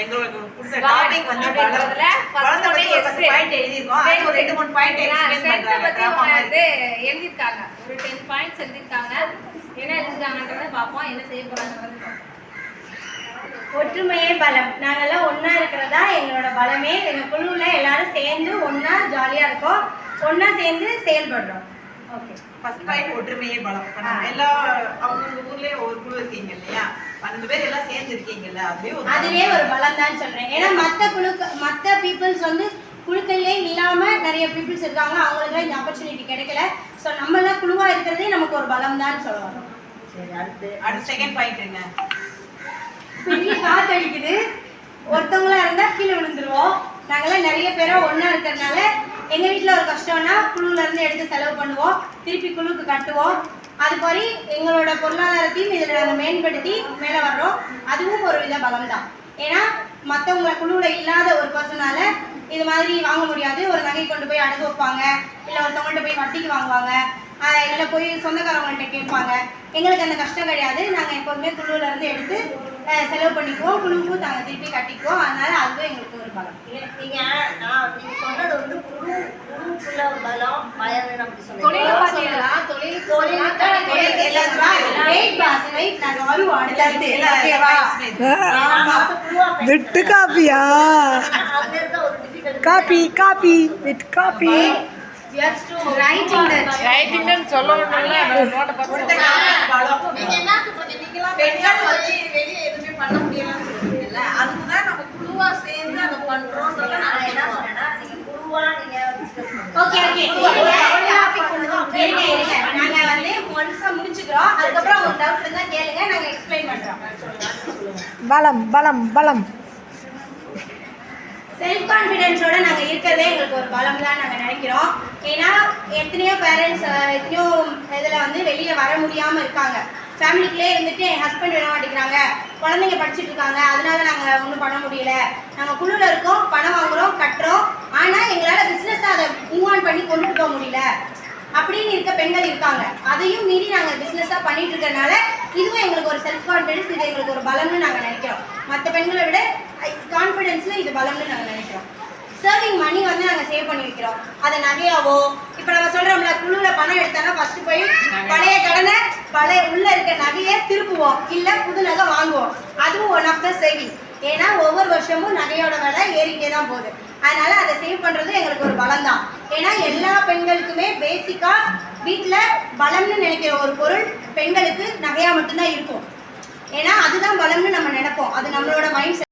எங்களுக்கு கொடுத்த டாபிக் வந்து பழத்தை பத்தி ஒரு 10 பாயிண்ட் எழுதிருக்கோம். அது ஒரு 2-3 பாயிண்ட் எக்ஸ்பிளைன் பண்றாங்க. எழுதிருக்காங்க. ஒரு 10 பாயிண்ட்ஸ் எழுதிருக்காங்க. என்ன எழுதிருக்காங்கன்றத பாப்போம். என்ன செய்ய போறாங்கன்றத ஒற்றுமையே பலம். நாங்கெல்லாம் ஒன்னா இருக்கிறதா எங்களோட பலமே. எங்க குழுவுல எல்லாரும் சேர்ந்து ஒன்னா ஜாலியா இருக்கோம், ஒன்னா சேர்ந்து செயல்படுறோம். ஓகே, ஃபர்ஸ்ட் பாயிண்ட் ஒற்றுமையே பலம். எல்லா அவங்க ஊர்லயே ஒரு குழு இருக்கீங்க இல்லையா, 12 பேர் எல்லாம் சேர்ந்து இருக்கீங்கல்ல, அதுவே ஒரு பலம் தான் சொல்றேன். ஏன்னா மத்த பீப்புள்ஸ் வந்து குழுக்கள்லே இல்லாம நிறைய பீப்புள்ஸ் இருக்காங்க, அவங்களுக்கு இந்த ஆப்பர்ச்சுனிட்டி கிடைக்கல. ஸோ நம்ம எல்லாம் குழுவா இருக்கிறதே நமக்கு ஒரு பலம் தான் சொல்லுவாங்க. சரி, அடுத்து செகண்ட் பாயிண்ட் என்ன? பெரிய காத்து அடிக்குது, ஒருத்தவங்களா இருந்தா கீழே விழுந்துருவோம். நாங்கெல்லாம் நிறைய பேரா ஒன்னா இருக்கிறதுனால எங்க வீட்டுல ஒரு கஷ்டம்னா குழுல இருந்து எடுத்து செலவு பண்ணுவோம், திருப்பி குழுக்கு கட்டுவோம். அது மாதிரி எங்களோட பொருளாதாரத்தையும் இதுல நாங்க மேம்படுத்தி மேல வர்றோம். அதுவும் ஒரு வித பலம் தான். ஏன்னா மற்றவங்கள குழுவில் இல்லாத ஒரு பர்சனால இது மாதிரி வாங்க முடியாது. ஒரு நகை கொண்டு போய் அடகு வைப்பாங்க, இல்லை ஒருத்தவங்கள்ட்ட போய் வட்டிக்கு வாங்குவாங்க, இல்லை போய் சொந்தக்காரவங்கள்ட்ட கேட்பாங்க. எங்களுக்கு அந்த கஷ்டம் கிடையாது. நாங்கள் எப்போதுமே குழுவில் இருந்து எடுத்து செலவு பண்ணிக்குவோம், குழுவுக்கும் நாங்கள் திருப்பி கட்டிக்குவோம். அதனால அதுவும் எங்களுக்கு ஒரு பலம். நீங்கள் சொன்னது வந்து குழுக்குள்ள பலம் பயம் அப்படி சொன்னீங்க. விட்டு காப்பியா? காப்பி காப்பி வித் காப்பி பெண்கள் வந்து வெளியே எதுவுமே பண்ண முடியலன்னு சொல்றீங்கல்ல, அதுதான் நம்ம குழுவா சேர்ந்து அதை பண்றோம். நான் என்ன சொன்னேன்னா நீங்க குழுவா நீங்க டிஸ்கஸ் பண்ணுங்க. ஓகே நாங்க வந்து ஒன்ஸா முடிச்சுக்கிறோம். அதுக்கப்புறம் ஒரு டவுட் இருந்தா கேளுங்க, நாங்க எக்ஸ்பிளைன் பண்றோம். பலம் பலம் பலம். செல்ஃப் கான்ஃபிடென்ஸோட நாங்கள் இருக்கிறதே எங்களுக்கு ஒரு பலம் தான் நாங்கள் நினைக்கிறோம். ஏன்னா எத்தனையோ பேரண்ட்ஸ் எத்தனையோ இதில் வந்து வெளியே வர முடியாமல் இருக்காங்க. ஃபேமிலிக்குள்ளே இருந்துட்டு என் ஹஸ்பண்ட் விட மாட்டேங்கிறாங்க, குழந்தைங்க படிச்சுட்டு இருக்காங்க, அதனால நாங்கள் ஒன்றும் பண்ண முடியல. நாங்கள் குழுவில் இருக்கோம், பணம் வாங்குகிறோம், கட்டுறோம், ஆனால் எங்களால் பிஸ்னஸாக அதை மூவ் ஆன் பண்ணி கொண்டுட்டு போக முடியல அப்படின்னு இருக்க பெண்கள் இருக்காங்க. அதையும் மீறி நாங்கள் பிஸ்னஸாக பண்ணிட்டு இருக்கிறதுனால இதுவும் எங்களுக்கு ஒரு செல்ஃப் கான்ஃபிடென்ஸ், இது எங்களுக்கு ஒரு பலம்னு நாங்கள் நினைக்கிறோம். மற்ற பெண்களை விட கான்ஃபிடென்ஸில் இது பலம்னு நாங்கள் நினைக்கிறோம். சேவிங் மணி வந்து நாங்கள் சேவ் பண்ணி வைக்கிறோம். அதை நகையாவோ, இப்போ நம்ம சொல்கிறோம்ல குழுவில் பணம் எடுத்தானா ஃபஸ்ட்டு போய் பழைய கடனை உள்ளே இருக்க நகையை திருப்புவோம், இல்லை புது நகை வாங்குவோம். அதுவும் ஒன் ஆஃப் த சேவிங். ஏன்னா ஒவ்வொரு வருஷமும் நகையோட விலை ஏறிக்கிட்டே தான் போகுது. அதனால அதை சேவ் பண்ணுறது எங்களுக்கு ஒரு பலம் தான். ஏன்னா எல்லா பெண்களுக்குமே பேசிக்காக வீட்டில் பலம்னு நினைக்கிற ஒரு பொருள் பெண்களுக்கு நகையாக மட்டும்தான் இருக்கும். ஏன்னா அதுதான் பலம்னு நம்ம நினைப்போம், அது நம்மளோட மைண்ட் செட்.